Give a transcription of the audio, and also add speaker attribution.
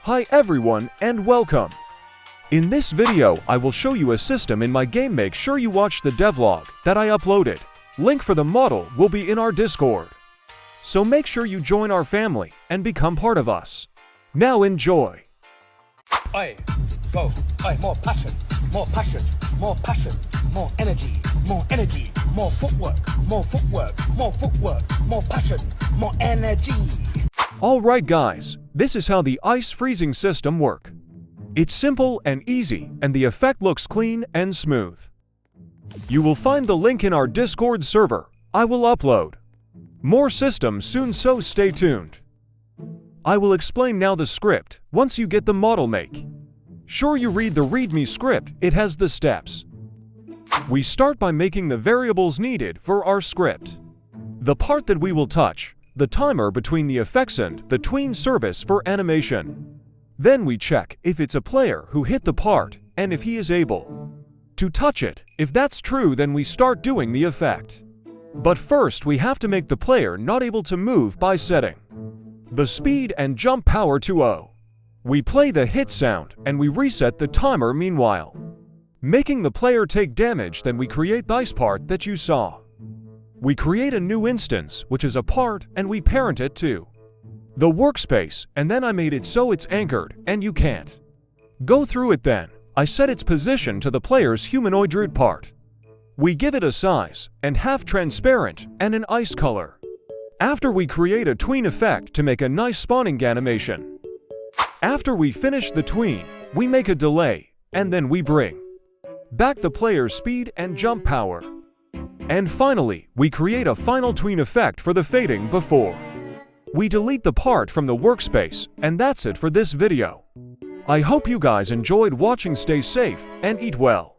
Speaker 1: Hi everyone and welcome! In this video, I will show you a system in my game. Make sure you watch the devlog that I uploaded. Link for the model will be in our Discord. So make sure you join our family and become part of us. Now enjoy!
Speaker 2: Oi, go, oi, more passion, more passion, more passion, more energy, more energy, more footwork, more footwork, more footwork, more passion, more energy.
Speaker 1: Alright guys, this is how the ice freezing system works. It's simple and easy, and the effect looks clean and smooth. You will find the link in our Discord server. I will upload more systems soon, so stay tuned. I will explain now the script once you get the model make. Sure you read the README script, it has the steps. We start by making the variables needed for our script. The part that we will touch, the timer between the effects and the tween service for animation. Then we check if it's a player who hit the part and if he is able to touch it. If that's true, then we start doing the effect. But first we have to make the player not able to move by setting the speed and jump power to 0. We play the hit sound and we reset the timer meanwhile, making the player take damage. Then we create the ice part that you saw. We create a new instance, which is a part, and we parent it to the workspace, and then I made it so it's anchored and you can't go through it. Then I set its position to the player's humanoid root part. We give it a size and half transparent and an ice color. After we create a tween effect to make a nice spawning animation. After we finish the tween, we make a delay, and then we bring back the player's speed and jump power. And finally, we create a final tween effect for the fading before we delete the part from the workspace, and that's it for this video. I hope you guys enjoyed watching. Stay safe and eat well.